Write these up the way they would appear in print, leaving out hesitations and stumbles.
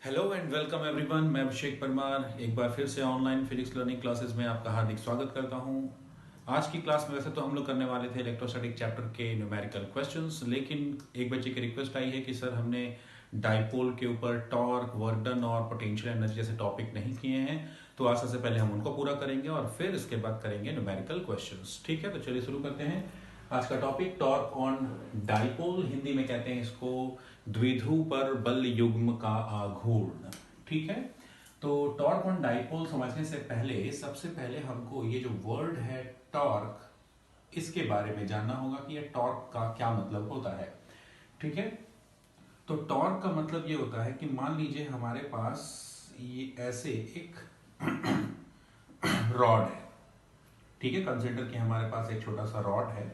Hello and welcome everyone. मैं अभिषेक परमार एक बार फिर से ऑनलाइन फिजिक्स लर्निंग क्लासेस में आपका हार्दिक स्वागत करता हूं। आज की क्लास में वैसे तो हम लोग करने वाले थे इलेक्ट्रोस्टैटिक चैप्टर के न्यूमेरिकल क्वेश्चंस, लेकिन एक बच्चे की रिक्वेस्ट आई है कि सर हमने डाइपोल के ऊपर टॉर्क, वर्क डन और पोटेंशियल एनर्जी जैसे टॉपिक नहीं किए हैं, तो आज सबसे पहले हम उनको पूरा करेंगे और फिर इसके बाद करेंगे न्यूमेरिकल क्वेश्चंस। ठीक है, तो चलिए शुरू करते हैं। आज का topic torque on dipole, Hindi में कहते हैं इसको द्विध्रुव पर बल युग्म का आघूर्ण। ठीक है, तो टॉर्क ऑन डाइपोल समझने से पहले सबसे पहले हमको ये जो वर्ड है टॉर्क, इसके बारे में जानना होगा कि ये टॉर्क का क्या मतलब होता है। ठीक है, तो टॉर्क का मतलब ये होता है कि मान लीजिए हमारे पास ये ऐसे एक रॉड है। ठीक है, कंसिडर कि हमारे पास एक छोटा सा रॉड है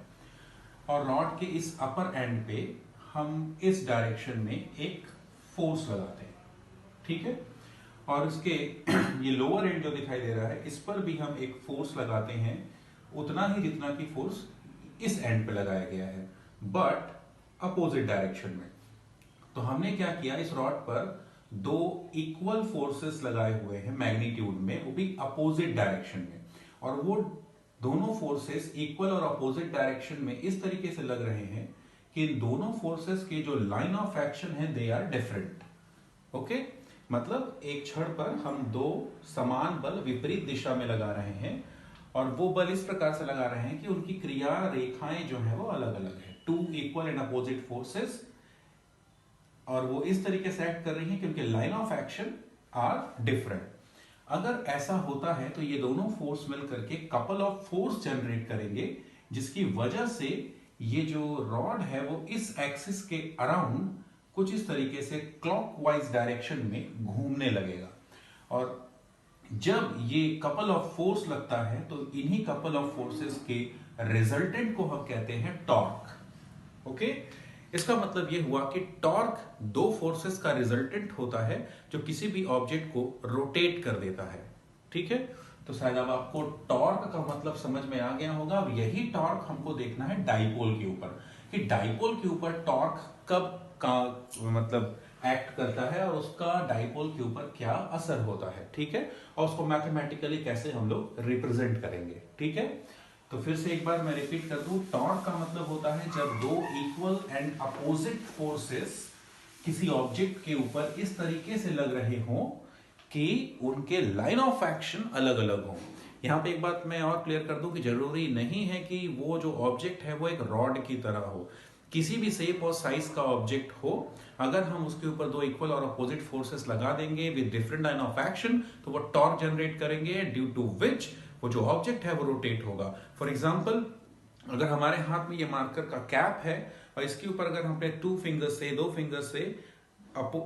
और रॉड के इस अपर एंड पे हम इस डायरेक्शन में एक फोर्स लगाते हैं। ठीक है, और इसके ये लोअर एंड जो दिखाई दे रहा है इस पर भी हम एक फोर्स लगाते हैं, उतना ही जितना की फोर्स इस एंड पे लगाया गया है, बट अपोजिट डायरेक्शन में। तो हमने क्या किया, इस रॉड पर दो इक्वल फोर्सेस लगाए हुए हैं मैग्नीट्यूड में, वो भी अपोजिट डायरेक्शन में, और वो दोनों फोर्सेस इक्वल और अपोजिट डायरेक्शन में इस तरीके से लग रहे हैं कि इन दोनों फोर्सेस के जो लाइन ऑफ एक्शन है दे आर डिफरेंट। ओके, मतलब एक छड़ पर हम दो समान बल विपरीत दिशा में लगा रहे हैं और वो बल इस प्रकार से लगा रहे हैं कि उनकी क्रिया रेखाएं जो है वो अलग अलग है। Two equal and opposite forces, और वो इस तरीके से एक्ट कर रही हैं कि उनके line of action are different. अगर ऐसा होता है तो ये दोनों फोर्स मिलकर के कपल ऑफ फोर्स जनरेट करेंगे, जिसकी वजह से ये जो रॉड है वो इस एक्सिस के अराउंड कुछ इस तरीके से क्लॉकवाइज डायरेक्शन में घूमने लगेगा। और जब ये कपल ऑफ फोर्स लगता है तो इन्हीं कपल ऑफ फोर्सेस के रिजल्टेंट को हम कहते हैं टॉर्क। ओके, इसका मतलब ये हुआ कि टॉर्क दो फोर्सेस का रिजल्टेंट होता है जो किसी भी ऑब्जेक्ट को रोटेट कर देता है। ठीक है, तो शायद अब आपको टॉर्क का मतलब समझ में आ गया होगा। अब यही टॉर्क हमको देखना है डाइपोल के ऊपर, कि डाइपोल के ऊपर टॉर्क कब का मतलब एक्ट करता है और उसका डाइपोल के ऊपर क्या असर होता है। ठीक है, और उसको मैथमेटिकली कैसे हम लोग रिप्रेजेंट करेंगे। ठीक है, तो फिर से एक बार मैं रिपीट कर दूं, टॉर्क का मतलब होता है जब दो इक्वल एंड अपोजिट फोर्सेस किसी ऑब्जेक्ट के ऊपर इस तरीके से लग रहे हों कि उनके लाइन ऑफ एक्शन अलग अलग हों। यहां पे एक बात मैं और क्लियर कर दूं कि जरूरी नहीं है कि वो जो ऑब्जेक्ट है वो एक रॉड की तरह हो, किसी भी शेप और साइज का ऑब्जेक्ट हो, अगर हम उसके ऊपर दो इक्वल और अपोजिट फोर्सेस लगा देंगे with different line of action तो वो टॉर्क जनरेट करेंगे, ड्यू टू विच वो जो ऑब्जेक्ट है वो रोटेट होगा। फॉर एग्जाम्पल, अगर हमारे हाथ में ये मार्कर का कैप है और इसके ऊपर अगर हम अपने दो फिंगर से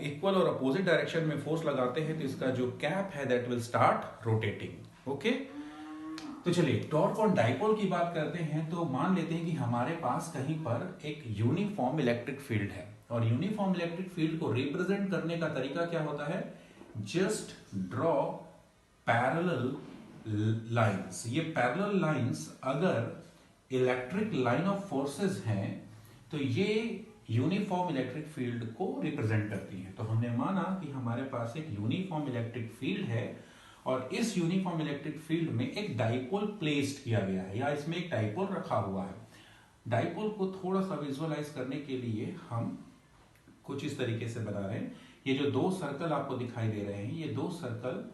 इक्वल और अपोजिट डायरेक्शन में फोर्स लगाते हैं तो इसका जो कैप है that will start rotating. Okay, तो चलिए टॉर्क ऑन डाइपोल की बात करते हैं। तो मान लेते हैं कि हमारे पास कहीं पर एक यूनिफॉर्म इलेक्ट्रिक फील्ड है, और यूनिफॉर्म इलेक्ट्रिक फील्ड को रिप्रेजेंट करने का तरीका क्या होता है, जस्ट ड्रॉ पैरेलल लाइंस। ये पैरेलल लाइंस अगर इलेक्ट्रिक लाइन ऑफ फोर्सेस हैं तो ये यूनिफॉर्म इलेक्ट्रिक फील्ड को रिप्रेजेंट करती है। तो हमने माना कि हमारे पास एक यूनिफॉर्म इलेक्ट्रिक फील्ड है और इस यूनिफॉर्म इलेक्ट्रिक फील्ड में एक डाइपोल प्लेस्ड किया गया है, या इसमें एक डाइपोल रखा हुआ है। डाइपोल को थोड़ा सा विजुअलाइज करने के लिए हम कुछ इस तरीके से बना रहे हैं। ये जो दो सर्कल आपको दिखाई दे रहे हैं, ये दो सर्कल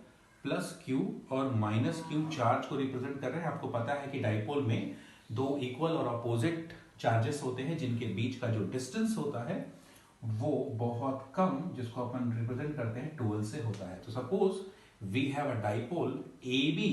प्लस क्यू और माइनस क्यू चार्ज को रिप्रेजेंट कर रहे हैं। आपको पता है कि डाइपोल में दो इक्वल और अपोजिट चार्जेस होते हैं जिनके बीच का जो डिस्टेंस होता है वो बहुत कम, जिसको अपन रिप्रेजेंट करते हैं 12 से होता है। तो suppose we have a dipole AB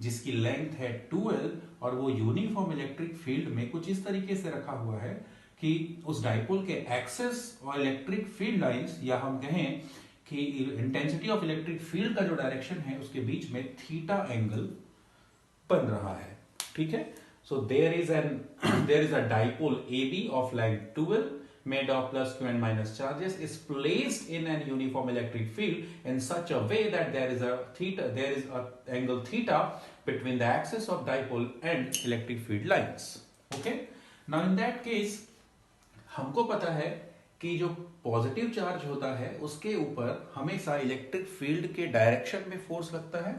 जिसकी लेंथ है 12 और वो यूनिफॉर्म इलेक्ट्रिक फील्ड में कुछ इस तरीके से रखा हुआ है कि उस डाइपोल के एक्सेस और इलेक्ट्रिक फील्ड लाइंस, या हम कहें कि इंटेंसिटी ऑफ इलेक्ट्रिक फील्ड का जो डायरेक्शन है उसके बीच में थीटा एंगल बन रहा है। ठीक है, so there is a dipole AB of length 12 made of plus q and minus charges is placed in an uniform electric field in such a way that there is a angle theta between the axis of dipole and electric field lines. Okay, now in that case हमको पता है कि जो positive charge होता है उसके ऊपर हमेशा इलेक्ट्रिक फील्ड के डायरेक्शन में फोर्स लगता है,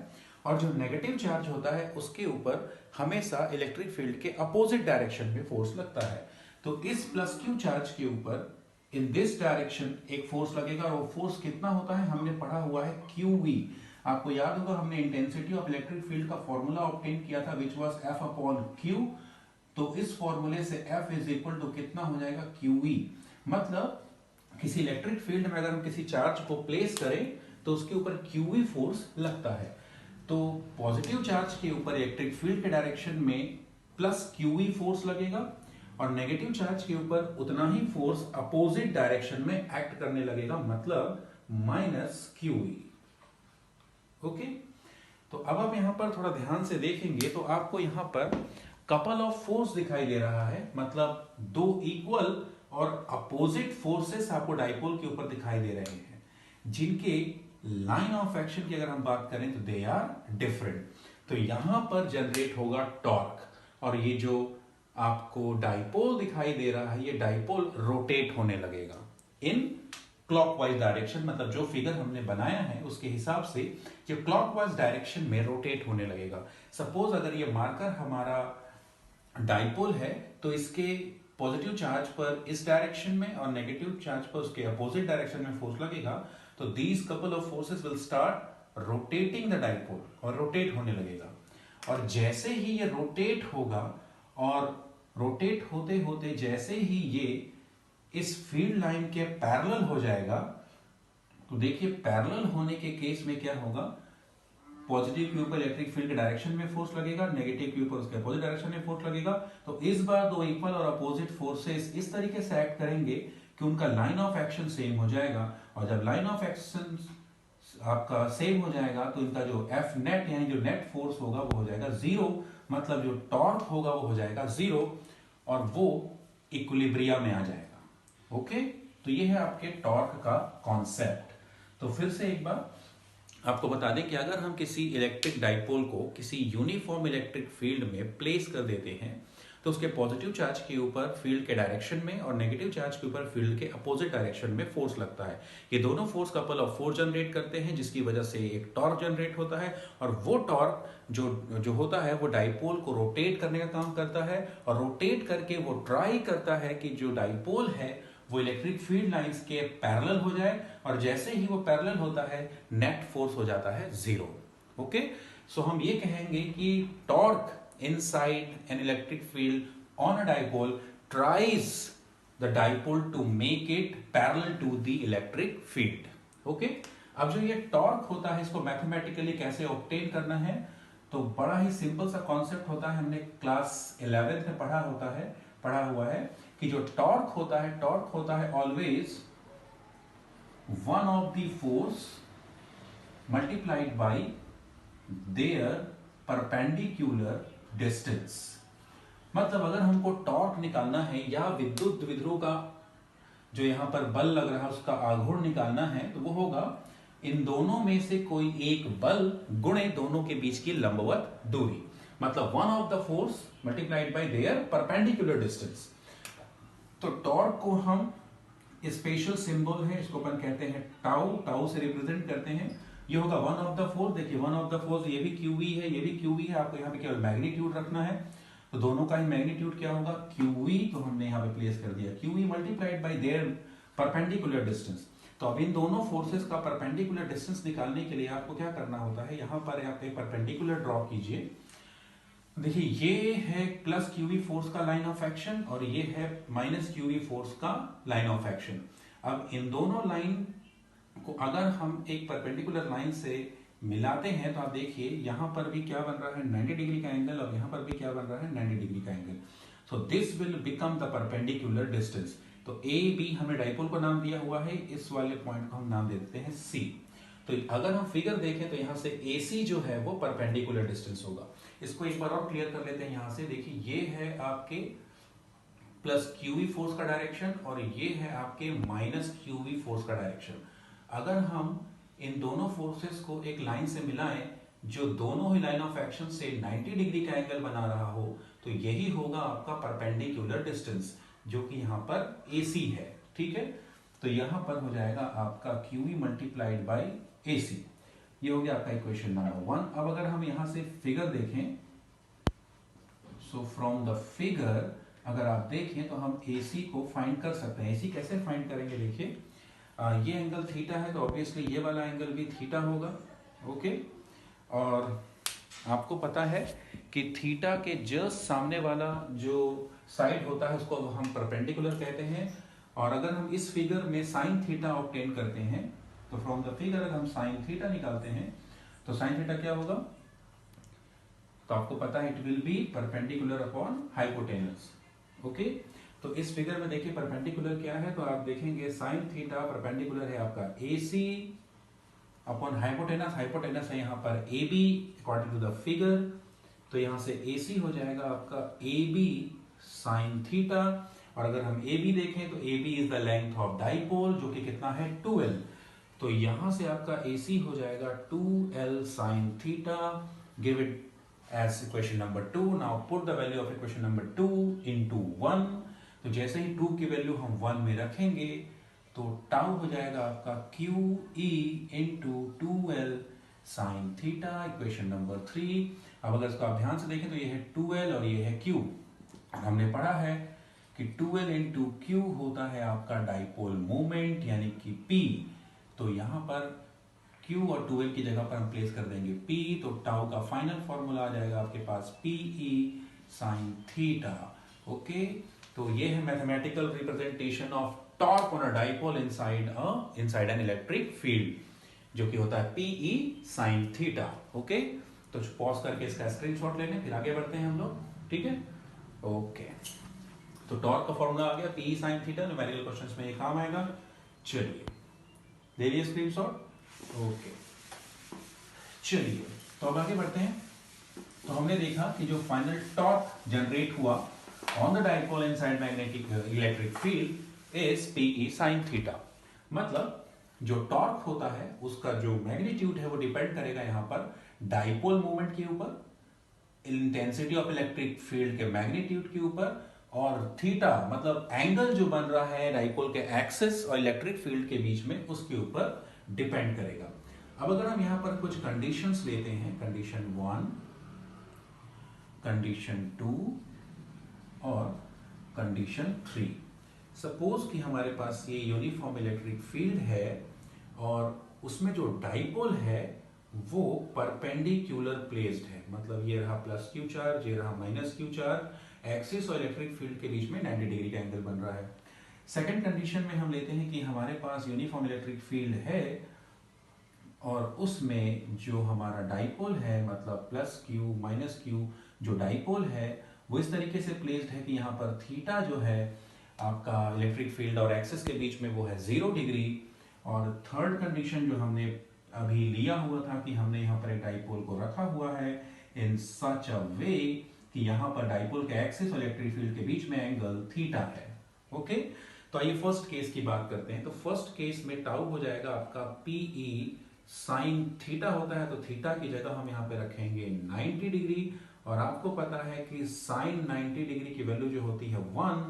और जो नेगेटिव चार्ज होता है उसके ऊपर हमेशा इलेक्ट्रिक फील्ड के अपोजिट डायरेक्शन में फोर्स लगता है। तो इस प्लस क्यू चार्ज के ऊपर इन दिस डायरेक्शन एक फोर्स लगेगा, और वो फोर्स कितना होता है हमने पढ़ा हुआ है QV। आपको याद होगा हमने इंटेंसिटी ऑफ इलेक्ट्रिक फील्ड का फॉर्मूला ऑब्टेन किया था which was F upon Q। तो इस फॉर्मूले से F इज इक्वल टू कितना हो जाएगा QV। मतलब किसी इलेक्ट्रिक फील्ड में अगर हम किसी चार्ज को प्लेस करें तो उसके ऊपर QV फोर्स लगता है। तो पॉजिटिव चार्ज के ऊपर इलेक्ट्रिक फील्ड के डायरेक्शन में प्लस QV फोर्स लगेगा, और नेगेटिव चार्ज के ऊपर उतना ही फोर्स अपोजिट डायरेक्शन में एक्ट करने लगेगा, मतलब माइनस QV। ओके, तो अब आप यहां पर थोड़ा ध्यान से देखेंगे तो आपको यहां पर कपल ऑफ फोर्स दिखाई दे रहा है, मतलब दो इक्वल और अपोजिट फोर्सेस आपको डाइपोल के ऊपर दिखाई दे रहे हैं, जिनके लाइन ऑफ एक्शन की अगर हम बात करें तो दे आर डिफरेंट। तो यहां पर जनरेट होगा टॉर्क, और ये जो आपको डाइपोल दिखाई दे रहा है ये डाइपोल रोटेट होने लगेगा इन क्लॉकवाइज डायरेक्शन, मतलब जो फिगर हमने बनाया है उसके हिसाब से ये क्लॉकवाइज डायरेक्शन में रोटेट होने लगेगा। सपोज अगर ये मार्कर हमारा डाइपोल है तो इसके पॉजिटिव चार्ज पर इस डायरेक्शन में और नेगेटिव चार्ज पर उसके अपोजिट डायरेक्शन में फोर्स लगेगा, तो these couple of forces will start rotating the dipole, और रोटेट होने लगेगा। और जैसे ही ये रोटेट होगा और रोटेट होते होते जैसे ही ये इस फील्ड लाइन के पैरेलल हो जाएगा, तो देखिए पैरेलल होने के केस में क्या होगा, पॉजिटिव के ऊपर इलेक्ट्रिक फील्ड के डायरेक्शन में फोर्स लगेगा, नेगेटिव के ऊपर उसके अपोजिट डायरेक्शन में फोर्स लगेगा। तो इस बार दो इक्वल और अपोजिट फोर्सेस इस तरीके से एक्ट करेंगे कि उनका लाइन ऑफ एक्शन सेम हो जाएगा, और जब लाइन ऑफ एक्शन आपका सेम हो जाएगा तो इनका जो F नेट यानी जो नेट फोर्स होगा वो हो जाएगा जीरो, मतलब जो टॉर्क होगा वो हो जाएगा जीरो, और वो इक्विलिब्रिया में आ जाएगा। ओके, तो ये है आपके टॉर्क का कॉन्सेप्ट। तो फिर से एक बार आपको बता दें कि अगर हम किसी इलेक्ट्रिक डाइपोल को किसी यूनिफॉर्म इलेक्ट्रिक फील्ड में प्लेस कर देते हैं तो उसके पॉजिटिव चार्ज के ऊपर फील्ड के डायरेक्शन में और नेगेटिव चार्ज के ऊपर फील्ड के अपोजिट डायरेक्शन में फोर्स लगता है। ये दोनों force couple of force generate करते हैं, जिसकी वजह से एक टॉर्क जनरेट होता है, और वो टॉर्क जो होता है वो डाइपोल को रोटेट करने का काम करता है, और रोटेट करके वो ट्राई करता है कि जो डाइपोल है वो इलेक्ट्रिक फील्ड लाइंस के पैरेलल हो जाए, और जैसे ही वो पैरेलल होता है नेट फोर्स हो जाता है जीरो। ओके, सो हम ये कहेंगे कि torque inside an electric field on a dipole tries the dipole to make it parallel to the electric field. Okay? अब जो ये टॉर्क होता है इसको मैथमेटिकली कैसे ऑब्टेन करना है, तो बड़ा ही सिंपल सा कॉन्सेप्ट होता है, हमने क्लास 11th में पढ़ा हुआ है कि जो टॉर्क होता है always one of the force multiplied by there perpendicular distance. मतलब अगर हमको टॉर्क निकालना है या विद्युत द्विध्रुव का जो यहां पर बल लग रहा है उसका आघूर्ण निकालना है, तो वो होगा इन दोनों में से कोई एक बल गुणे दोनों के बीच की लंबवत दूरी, मतलब one of the force multiplied by there perpendicular distance. तो टॉर्क को हम स्पेशल सिंबल है, इसको अपन कहते हैं टाउ, टाउ से रिप्रेजेंट करते हैं। ये होगा वन ऑफ द फोर्स, देखिए वन ऑफ द फोर्स ये भी QV है, ये भी QV है, आपको यहाँ पे केवल मैग्नीट्यूड रखना है, तो दोनों का ही मैग्नीट्यूड क्या होगा QV, तो हमने यहाँ पे प्लेस कर दिया QV multiplied by there perpendicular distance. तो अब इन दोनों फोर्सेस का परपेंडिकुलर डिस्टेंस निकालने के लिए आपको क्या करना होता है, यहाँ पर आप एक परपेंडिकुलर ड्रॉ कीजिए। देखिए ये है प्लस QV फोर्स का लाइन ऑफ एक्शन और ये है माइनस QV फोर्स का लाइन ऑफ एक्शन। अब इन दोनों लाइन को अगर हम एक परपेंडिकुलर लाइन से मिलाते हैं तो आप देखिए यहां पर भी क्या बन रहा है 90 डिग्री का एंगल, और यहां पर भी क्या बन रहा है 90 डिग्री का angle. So this will become the perpendicular distance. तो AB हमें डाइपोल को नाम दिया हुआ है, इस वाले पॉइंट को हम नाम दे देते हैं C। तो अगर हम फिगर देखें तो यहां से AC जो है वो परपेंडिकुलर डिस्टेंस होगा। इसको एक बार और क्लियर कर लेते हैं। यहां से देखिए ये है आपके प्लस QV फोर्स का डायरेक्शन और ये है आपके माइनस QV फोर्स का डायरेक्शन। अगर हम इन दोनों फोर्सेस को एक लाइन से मिलाएं जो दोनों ही लाइन ऑफ एक्शन से 90 डिग्री का एंगल बना रहा हो, तो यही होगा आपका परपेंडिकुलर डिस्टेंस, जो कि यहां पर AC है। ठीक है, तो यहां पर हो जाएगा आपका QE मल्टीप्लाइड बाई AC। ये हो गया आपका इक्वेशन नंबर 1। अब अगर हम यहां से फिगर देखें, सो फ्रॉम द फिगर अगर आप देखें तो हम AC को फाइंड कर सकते हैं। AC कैसे फाइंड करेंगे, देखिए ये एंगल थीटा है तो ऑब्वियसली ये वाला एंगल भी थीटा होगा। ओके, और आपको पता है कि थीटा के जस्ट सामने वाला जो साइड होता है उसको हम परपेंडिकुलर कहते हैं। और अगर हम इस फिगर में साइन थीटा ऑब्टेन करते हैं तो फ्रॉम द फिगर अगर हम साइन थीटा निकालते हैं तो साइन थीटा क्या होगा, तो आपको पता है it will be perpendicular upon hypotenuse. Okay, तो इस फिगर में देखिए परपेंडिकुलर क्या है, तो आप देखेंगे साइन थीटा परपेंडिकुलर है आपका AC अपॉन हाइपोटेनस। हाइपोटेनस है यहाँ पर AB according to the figure, तो यहां से AC हो जाएगा आपका AB साइन थीटा। और अगर हम AB देखें तो AB is the length of dipole जो कि कितना है 2L, तो यहां से आपका AC हो जाएगा 2L sine theta. Give it as equation number 2। Now put the value of equation number 2 into 1। तो जैसे ही 2 की वैल्यू हम 1 में रखेंगे तो टाउ हो जाएगा आपका QE into 2L sine theta, equation number 3। अब अगर इसको आप ध्यान से देखें तो ये है 2L और ये है Q। हमने पढ़ा है कि 2L इंटू Q होता है आपका डाइपोल मोमेंट यानी कि P। तो यहां पर Q और 2L की जगह पर हम प्लेस कर देंगे P, तो टाउ का फाइनल फॉर्मूला आ जाएगा आपके पास PE साइन थीटा। ओके, तो ये है mathematical representation of torque on a dipole inside an electric field जो कि होता है PE साइन थीटा। ओके, तो पॉज करके इसका स्क्रीनशॉट ले लें, फिर आगे बढ़ते हैं हम लोग। ठीक है, ओके, तो टॉर्क का फॉर्मूला आ गया PE sine theta. Numerical questions में ये काम आएगा। चलिए ले लिए स्क्रीनशॉट। ओके, चलिए तो अब आगे बढ़ते हैं। तो हमने देखा कि जो फाइनल टॉर्क जनरेट हुआ on the dipole inside magnetic electric field is PE sine theta. मतलब जो टॉर्क होता है उसका जो मैग्नीट्यूड है वो डिपेंड करेगा यहां पर डाइपोल मोमेंट के ऊपर, इंटेंसिटी ऑफ इलेक्ट्रिक फील्ड के मैग्नीट्यूड के ऊपर, और थीटा मतलब एंगल जो बन रहा है डाइपोल के एक्सिस और इलेक्ट्रिक फील्ड के बीच में उसके ऊपर डिपेंड करेगा। अब अगर हम यहां पर कुछ कंडीशंस लेते हैं, कंडीशन 1, कंडीशन 2 और कंडीशन 3। सपोज कि हमारे पास ये यूनिफॉर्म इलेक्ट्रिक फील्ड है और उसमें जो डाइपोल है वो परपेंडिकुलर प्लेस्ड है, मतलब ये रहा प्लस Q चार्ज, ये रहा माइनस Q चार्ज, एक्सिस और इलेक्ट्रिक फील्ड के बीच में 90 डिग्री का एंगल बन रहा है। सेकंड कंडीशन में हम लेते हैं कि हमारे पास यूनिफॉर्म इलेक्ट्रिक फील्ड है और उसमें जो हमारा डाइपोल है मतलब प्लस Q माइनस Q जो डाइपोल है वो इस तरीके से प्लेस्ड है कि यहाँ पर थीटा जो है आपका इलेक्ट्रिक फील्ड और एक्सिस के बीच में वो है 0 डिग्री। और थर्ड कंडीशन जो हमने अभी लिया हुआ था कि हमने यहाँ पर एक डाइपोल को रखा हुआ है इन सच अ वे कि यहाँ पर डाइपोल के एक्सिस और इलेक्ट्रिक फील्ड के बीच में एंगल थीटा है। ओके, तो आइए फर्स्ट केस की बात करते हैं। तो फर्स्ट केस में टाउ हो जाएगा आपका PE साइन थीटा होता है, तो थीटा की जगह हम यहाँ पे रखेंगे 90 डिग्री। और आपको पता है कि साइन 90 डिग्री की वैल्यू जो होती है 1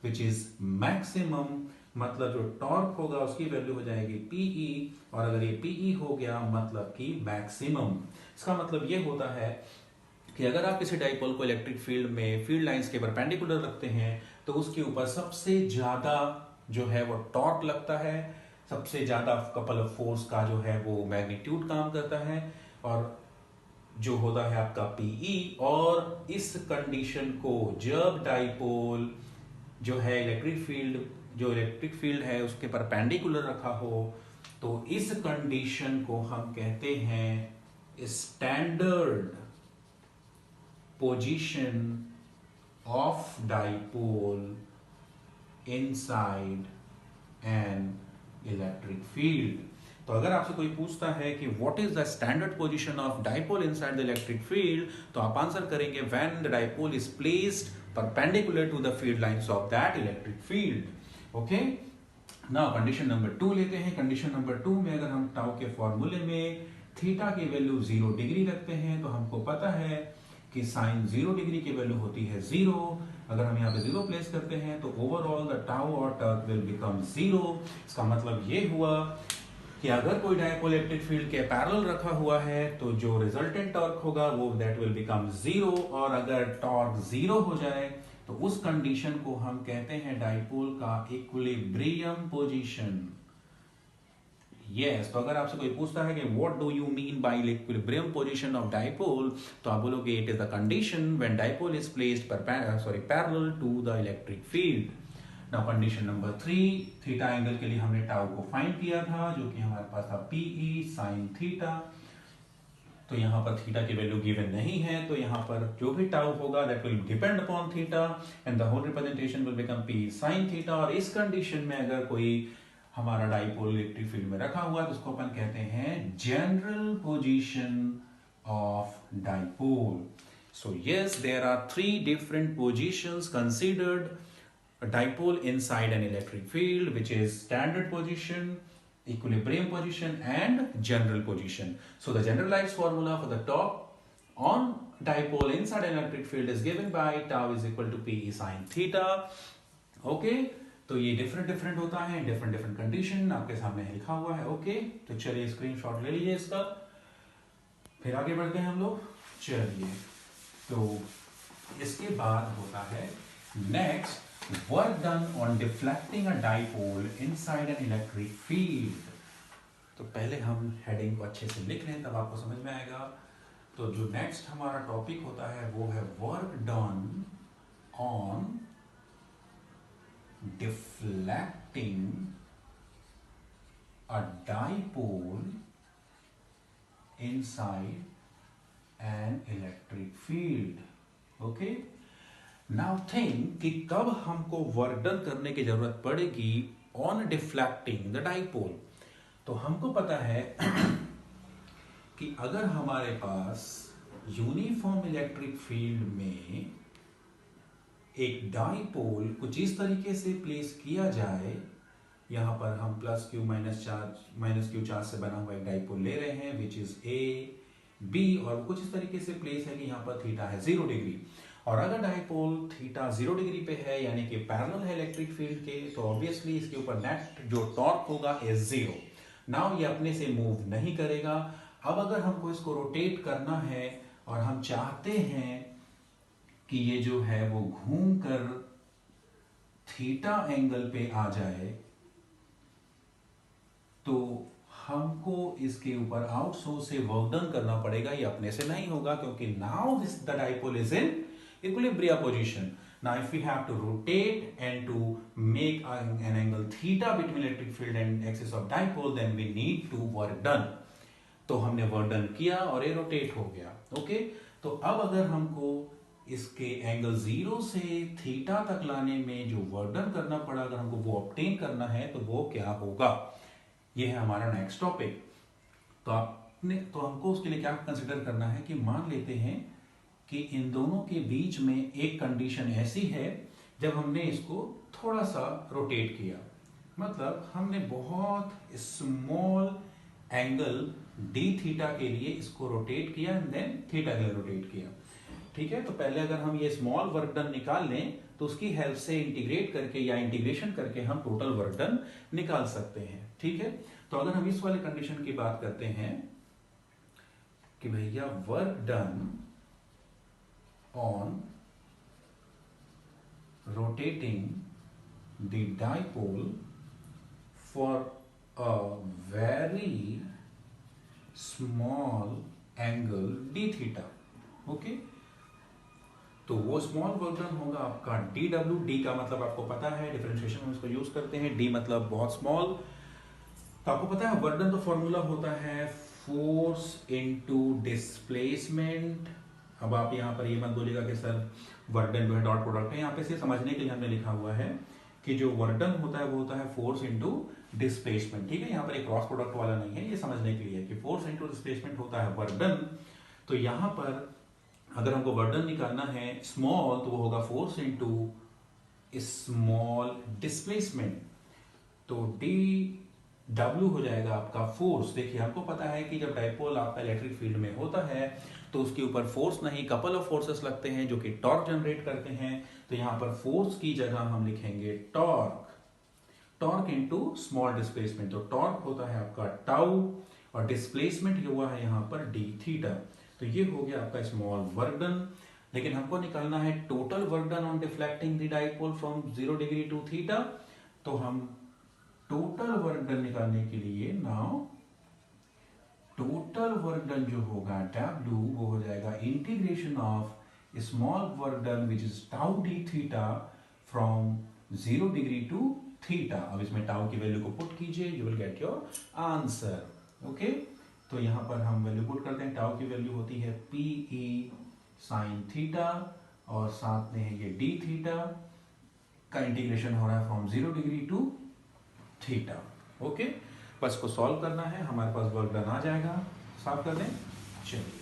विच इज मैक्सिमम, मतलब जो टॉर्क होगा उसकी वैल्यू हो जाएगी PE, और अगर ये PE हो गया मतलब कि मैक्सिमम। इसका मतलब ये होता है कि अगर आप किसी डाइपोल को इलेक्ट्रिक फील्ड में फील्ड लाइंस के परपेंडिकुलर रखते हैं तो उसके ऊपर सबसे ज्यादा जो है वो टॉर्क लगता है, सबसे ज्यादा कपल ऑफ फोर्स का जो है वो मैग्नीट्यूड काम करता है, और जो होता है आपका PE। और इस कंडीशन को जब डाइपोल जो है इलेक्ट्रिक फील्ड है उसके परपेंडिकुलर रखा हो तो इस कंडीशन को हम कहते हैं standard position of dipole inside an electric field. तो अगर आपसे कोई पूछता है कि what is the standard position of dipole inside the electric field, तो आप आंसर करेंगे when the dipole is placed perpendicular to the field lines of that electric field. Okay, now condition number 2 लेते हैं। कंडीशन नंबर 2 में अगर हम tau के फॉर्मूले में थीटा की वैल्यू 0 डिग्री रखते हैं तो हमको पता है कि साइन 0 डिग्री की वैल्यू होती है 0। अगर हम यहाँ पे 0 प्लेस करते हैं तो ओवरऑल द टाउ और टॉर्क विल बिकम 0। इसका मतलब ये हुआ कि अगर कोई डायपोल इलेक्ट्रिक फील्ड के पैरेलल रखा हुआ है तो जो रिजल्टेंट टॉर्क होगा वो दैट विल बिकम 0, और अगर टॉर्क 0 हो जाए तो उस कंडीशन को हम कहते हैं डायपोल का इक्विलिब्रियम पोजीशन। तो अगर आपसे कोई पूछता है कि what do you mean by equilibrium position of dipole, तो आप बोलोगे it is the condition when dipole is placed parallel to the electric field. Now condition number 3, theta angle के लिए हमने टाउ को फाइंड किया था, जो कि हमारे पास था पीई साइन थीटा। तो यहाँ पर थीटा की वैल्यू गिवन नहीं है, तो यहाँ पर जो भी टाउ होगा that will depend upon theta and the whole representation will become P sine theta. और इस कंडीशन में अगर कोई हमारा डाइपोल इलेक्ट्रिक फील्ड में रखा हुआ है तो उसको अपन कहते हैं general position of dipole. So yes, there are 3 different positions considered a dipole inside an electric field, which is standard position, equilibrium position and general position. So the generalized formula for the torque on dipole inside an electric field is given by tau is equal to P sin theta. Okay, तो ये different होता है, different condition आपके सामने लिखा हुआ है। Okay, तो चलिए स्क्रीनशॉट ले लीजिए इसका, फिर आगे बढ़ते हैं हम लोग। चलिए, तो इसके बाद होता है next work done on deflecting a dipole inside an electric field। तो पहले हम हेडिंग को अच्छे से लिख लें, तब आपको समझ में आएगा। तो जो नेक्स्ट हमारा टॉपिक होता है वो है work done on deflecting a dipole inside an electric field. Okay, now think कि कब हमको वर्क डन करने की जरूरत पड़ेगी ऑन डिफ्लेक्टिंग द डाइपोल। तो हमको पता है कि अगर हमारे पास यूनिफॉर्म इलेक्ट्रिक फील्ड में एक डाइपोल कुछ इस तरीके से प्लेस किया जाए, यहां पर हम प्लस क्यू माइनस चार्ज से बना हुआ एक डाइपोल ले रहे हैं विच इज ए बी, और कुछ इस तरीके से प्लेस है कि यहां पर थीटा है 0 डिग्री, और अगर डाइपोल थीटा 0 डिग्री पे है यानी कि पैरेलल है इलेक्ट्रिक फील्ड के, तो ऑब्वियसली इसके ऊपर नेट जो टॉर्क होगा इज 0। नाउ ये अपने से मूव नहीं करेगा। अब अगर हमको इसको रोटेट करना है और हम चाहते हैं कि ये जो है वो घूमकर थीटा एंगल पे आ जाए, तो हमको इसके ऊपर आउटसोर्स से वर्क डन करना पड़ेगा। ये अपने से नहीं होगा क्योंकि now this the dipole is in equilibrium position. Now if we have to rotate and to make an angle theta between electric field and axis of dipole, then we need to work done. तो हमने work done किया और ये rotate हो गया। Okay, तो अब अगर हमको इसके एंगल 0 से थीटा तक लाने में जो वर्क डन करना पड़ा, अगर हमको वो ऑब्टेन करना है तो वो क्या होगा, ये है हमारा नेक्स्ट टॉपिक। तो हमको उसके लिए क्या कंसिडर करना है कि मान लेते हैं कि इन दोनों के बीच में एक कंडीशन ऐसी है जब हमने इसको थोड़ा सा रोटेट किया, मतलब हमने बहुत स्मॉल एंगल डी थीटा के लिए इसको रोटेट किया एंड देन थीटा के लिए रोटेट किया। ठीक है, तो पहले अगर हम ये स्मॉल वर्क डन निकाल लें तो उसकी हेल्प से इंटीग्रेट करके या इंटीग्रेशन करके हम टोटल वर्क डन निकाल सकते हैं। ठीक है, तो अगर हम इस वाले कंडीशन की बात करते हैं कि भैया work done on rotating the dipole for a very small angle d theta। Okay, तो वो स्मॉल वर्क डन होगा आपका dw। d का मतलब आपको पता है, डिफरेंशिएशन में इसको यूज करते हैं, d मतलब बहुत स्मॉल। तो आपको पता है वर्क डन का फॉर्मूला होता है फोर्स इनटू डिस्प्लेसमेंट। अब आप यहाँ पर ये मत बोलिएगा कि सर वर्क डन जो है डॉट प्रोडक्ट है, यहाँ पे से समझने के लिए हमने लिखा हुआ है कि जो वर्क डन होता है वो होता है फोर्स इनटू डिस्प्लेसमेंट। ठीक है, यहाँ पर एक क्रॉस प्रोडक्ट वाला नहीं है, ये समझने के लिए कि फोर्स इनटू डिस्प्लेसमेंट होता है वर्क डन। तो यहाँ पर अगर हमको वर्क डन निकालना है स्मॉल, तो वो होगा फोर्स इनटू स्मॉल डिस्प्लेसमेंट, तो डी W हो जाएगा आपका फोर्स। देखिए हमको पता है कि जब डाइपोल आपका इलेक्ट्रिक फील्ड में होता है तो उसके ऊपर फोर्स नहीं कपल ऑफ फोर्सेस लगते हैं जो कि टॉर्क जनरेट करते हैं। तो यहाँ पर फोर्स की जगह हम लिखेंगे torque, torque into small displacement. तो टॉर्क होता है आपका टाउ और डिस्प्लेसमेंट हुआ है यहाँ पर डी थीटा। तो ये हो गया आपका स्मॉल वर्क डन। लेकिन हमको निकालना है total work done on deflecting the dipole from 0 degree to theta. तो हम टोटल वर्क डन निकालने के लिए नाउ टोटल वर्क डन जो होगा W वो हो जाएगा integration of small work done which is tau d theta from 0 degree to theta. अब इसमें टाउ की वैल्यू को पुट कीजिए, you will get your answer. Okay, तो यहां पर हम वैल्यू पुट करते हैं। टाउ की वैल्यू होती है PE साइन थीटा और साथ में है ये डी थीटा का इंटीग्रेशन हो रहा है from 0 degree to theta. Okay, बस को सॉल्व करना है, हमारे पास वर्क डन आ जाएगा। साफ कर दें, चलिए।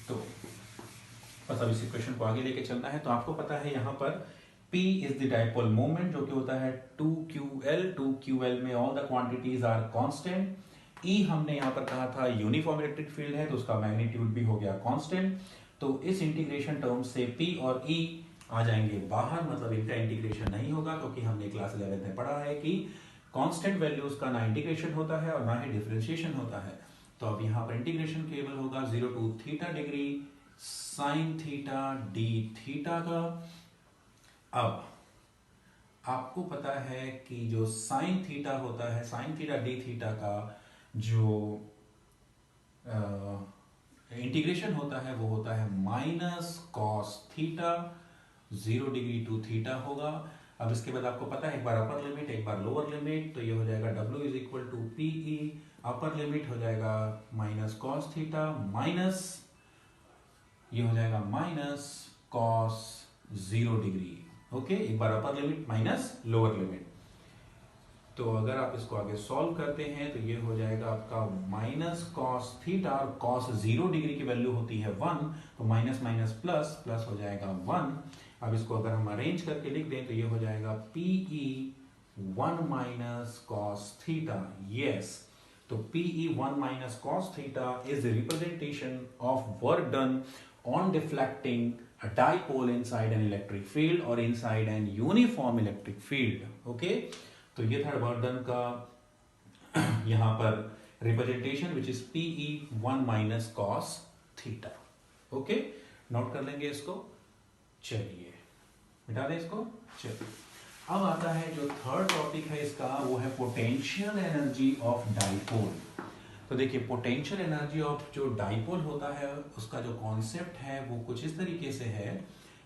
तो बस अब इसी क्वेश्चन को आगे लेके चलना है। तो आपको पता है यहाँ पर P is the dipole moment जो कि होता है 2QL। 2QL में all the quantities are constant. E हमने यहाँ पर कहा था यूनिफॉर्म इलेक्ट्रिक फील्ड है, तो उसका मैग्नीट्यूड भी हो गया कांस्टेंट। तो इस इंटीग्रेशन टर्म से P और E आ जाएंगे बाहर, मतलब इनका इंटीग्रेशन नहीं होगा, क्योंकि हमने क्लास 11 में पढ़ा है कि कांस्टेंट वैल्यूज का ना इंटीग्रेशन होता है और ना ही डिफरेंशिएशन होता है। तो अब यहाँ पर इंटीग्रेशन केवल होगा 0 to theta degree sine theta d theta का। अब आपको पता है कि जो साइन थीटा होता है, साइन थीटा डी थीटा का जो इंटीग्रेशन होता है वो होता है minus cos theta 0 degree to theta होगा। अब इसके बाद आपको पता है एक बार अपर लिमिट एक बार लोअर लिमिट, तो ये हो जाएगा W is equal to PE। Upper limit हो जाएगा माइनस कॉस थीटा माइनस ये हो जाएगा माइनस कॉस 0 डिग्री। ओके, एक बार upper limit minus lower limit. तो अगर आप इसको आगे सॉल्व करते हैं तो ये हो जाएगा आपका माइनस कॉस थीटा और कॉस 0 डिग्री की वैल्यू होती है 1, तो माइनस माइनस प्लस प्लस हो जाएगा 1। अब इसको अगर हम अरेंज करके लिख दें तो ये हो जाएगा PE 1 minus cos theta. Yes, तो PE 1 minus cos theta is the representation of work done on deflecting a dipole inside an electric field or inside an uniform electric field. Okay, तो ये था वर्क डन का यहां पर representation which is PE 1 minus cos theta. Okay, note कर लेंगे इसको। चलिए मिटा दें इसको। चलिए, अब आता है जो थर्ड टॉपिक है इसका, वो है पोटेंशियल एनर्जी ऑफ डाइपोल। तो देखिए, पोटेंशियल एनर्जी ऑफ जो डाइपोल होता है उसका जो कॉन्सेप्ट है वो कुछ इस तरीके से है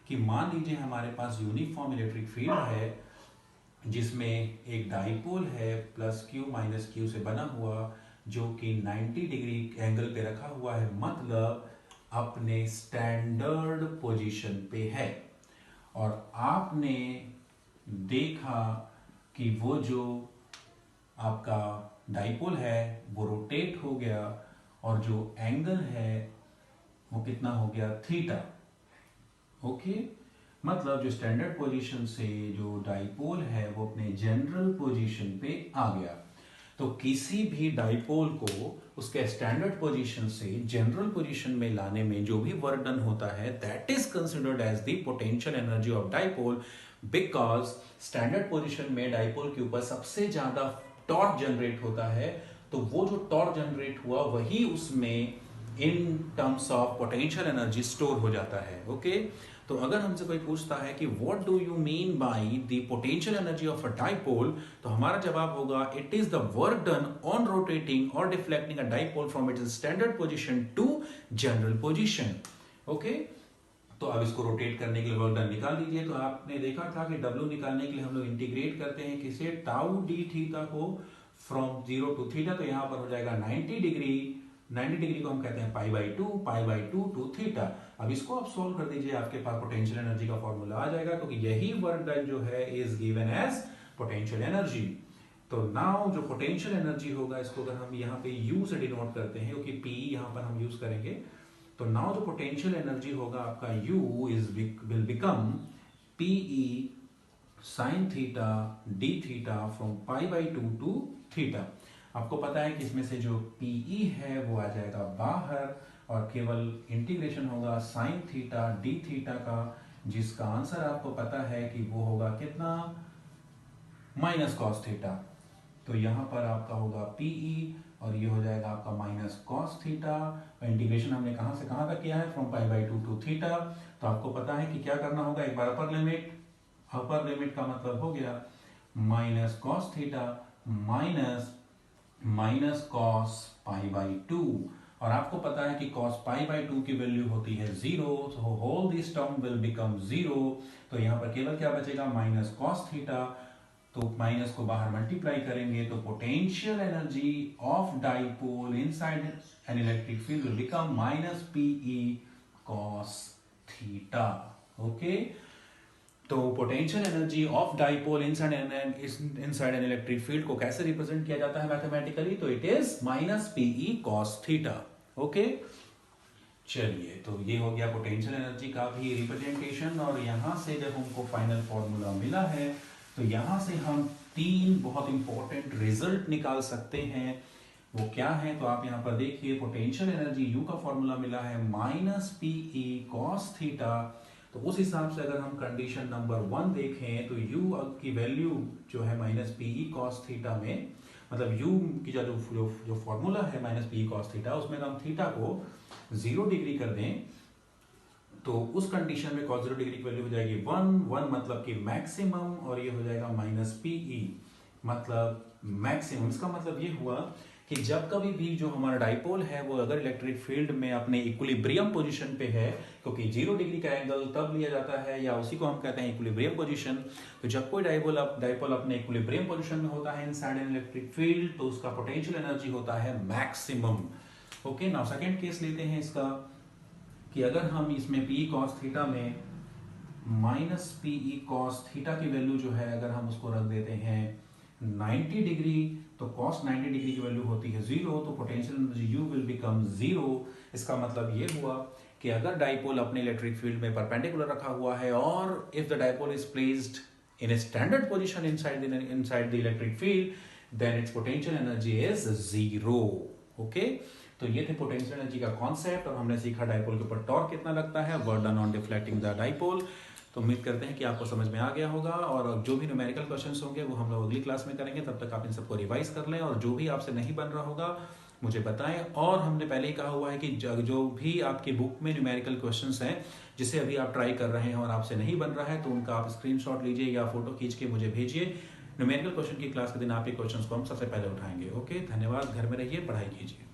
कि मान लीजिए हमारे पास यूनिफॉर्म इलेक्ट्रिक फील्ड है जिसमें एक डाइपोल है प्लस Q माइनस Q से बना हुआ, जो कि 90 डिग्री एंगल पे रखा हुआ है, मतलब अपने स्टैंडर्ड पोजीशन पे है। और आपने देखा कि वो जो आपका डाइपोल है वो रोटेट हो गया और जो एंगल है वो कितना हो गया थीटा। ओके, मतलब जो स्टैंडर्ड पोजीशन से जो डाइपोल है वो अपने जनरल पोजीशन पे आ गया। तो किसी भी डाइपोल को उसके स्टैंडर्ड पोजीशन से जनरल पोजीशन में लाने में जो भी वर्क डन होता है that is considered as the potential energy of dipole, because standard position में डाइपोल के ऊपर सबसे ज्यादा टॉर्क जनरेट होता है। तो वो जो टॉर्क जनरेट हुआ वही उसमें in terms of potential energy store हो जाता है। ओके, तो अगर हमसे कोई पूछता है कि what do you mean by the potential energy of a dipole, तो हमारा जवाब होगा it is the work done on rotating और deflecting a dipole from its standard position to general position. Okay, तो अब इसको रोटेट करने के लिए वर्क डन निकाल लीजिए। तो आपने देखा था कि W निकालने के लिए हम लोग इंटीग्रेट करते हैं किसे, टाउ डी थीटा को फ्रॉम 0 टू थीटा। तो यहां पर हो जाएगा 90 डिग्री, 90 डिग्री को हम कहते हैं pi by two to theta. अब इसको आप सोल्व कर दीजिए, आपके पास पोटेंशियल एनर्जी का फॉर्मूला आ जाएगा, क्योंकि यही वर्क डन जो है is given as potential energy. तो नाउ जो पोटेंशियल एनर्जी होगा इसको अगर हम यहाँ पे U से डिनोट करते हैं, क्योंकि P यहाँ पर हम यूज करेंगे, तो नाउ जो पोटेंशियल एनर्जी होगा आपका U is will become PE sine theta d theta from pi by two to theta. आपको पता है कि इसमें से जो PE है वो आ जाएगा बाहर और केवल इंटीग्रेशन होगा साइन थीटा डी थीटा का जिसका आंसर आपको पता है कि वो होगा कितना, माइनस कॉस थीटा। तो यहां पर आपका होगा पीई और ये हो जाएगा आपका माइनस कॉस थीटा। इंटीग्रेशन हमने कहां से कहां तक किया है, from pi by 2 to theta. तो आपको पता है कि क्या करना होगा, एक बार अपर लिमिट का मतलब हो गया minus cos theta minus cos pi by 2। और आपको पता है कि cos पाई बाई 2 की वैल्यू होती है 0, तो whole this term will become 0। तो यहां पर केवल क्या बचेगा, माइनस कॉस थीटा। तो माइनस को बाहर मल्टीप्लाई करेंगे तो potential energy of dipole inside an electric field will become minus P E cos theta. Okay, तो potential energy of dipole inside an electric field को कैसे रिप्रेजेंट किया जाता है मैथमेटिकली, तो it is minus P E cos theta. Okay, चलिए, तो ये हो गया पोटेंशियल एनर्जी का भी रिप्रेजेंटेशन। और यहां से जब हमको फाइनल फॉर्मूला मिला है तो यहां से हम 3 बहुत इंपॉर्टेंट रिजल्ट निकाल सकते हैं। वो क्या है, तो आप यहां पर देखिए, पोटेंशियल एनर्जी यू का फॉर्मूला मिला है माइनस पीई कॉस थीटा। तो उस हिसाब से अगर हम कंडीशन नंबर 1 देखें तो u की वैल्यू जो है माइनस पीई कॉस थीटा में, मतलब u की जो फॉर्मूला है माइनस पीई कॉस थीटा, उसमें हम थीटा को 0 डिग्री कर दें तो उस कंडीशन में cos 0 डिग्री की वैल्यू हो जाएगी 1 मतलब कि मैक्सिमम, और ये हो जाएगा माइनस पीई मतलब मैक्सिमम। इसका मतलब ये हुआ कि जब कभी भी जो हमारा डाइपोल है वो अगर इलेक्ट्रिक फील्ड में अपने इक्विलिब्रियम पोजीशन पे है, क्योंकि 0 डिग्री का एंगल तब लिया जाता है या उसी को हम कहते हैं इक्विलिब्रियम पोजीशन। तो जब कोई डाइपोल अपने इक्विलिब्रियम पोजीशन में होता है इनसाइड एन इलेक्ट्रिक फील्ड, तो उसका पोटेंशियल एनर्जी होता है maximum. Okay, now second case लेते हैं इसका, कि अगर हम इसमें पी कॉस थीटा में माइनस पीई कॉस थीटा की वैल्यू जो है अगर हम उसको रख देते हैं 90 डिग्री, तो cos 90 डिग्री की वैल्यू होती है 0, तो potential energy U will become 0। इसका मतलब ये हुआ कि अगर डाइपोल अपने इलेक्ट्रिक फील्ड में परपेंडिकुलर रखा हुआ है और if the dipole is placed in a standard position inside the electric field, then its potential energy is 0। Okay, तो ये थे पोटेंशियल एनर्जी का कॉन्सेप्ट, और हमने सीखा डाइपोल के ऊपर टॉर्क कितना लगता है, work done on deflecting the dipole. तो उम्मीद करते हैं कि आपको समझ में आ गया होगा, और जो भी न्यूमेरिकल क्वेश्चंस होंगे वो हम लोग अगली क्लास में करेंगे। तब तक आप इन सबको रिवाइज कर लें, और जो भी आपसे नहीं बन रहा होगा मुझे बताएं। और हमने पहले ही कहा हुआ है कि जो भी आपकी बुक में न्यूमेरिकल क्वेश्चंस हैं जिसे अभी आप ट्राई कर रहे हैं और आपसे नहीं बन रहा है, तो उनका आप स्क्रीनशॉट लीजिए या फोटो खींच के मुझे भेजिए। न्यूमेरिकल क्वेश्चन की क्लास के दिन आपके क्वेश्चंस को हम सबसे पहले उठाएंगे। ओके, धन्यवाद। घर में रहिए, पढ़ाई कीजिए।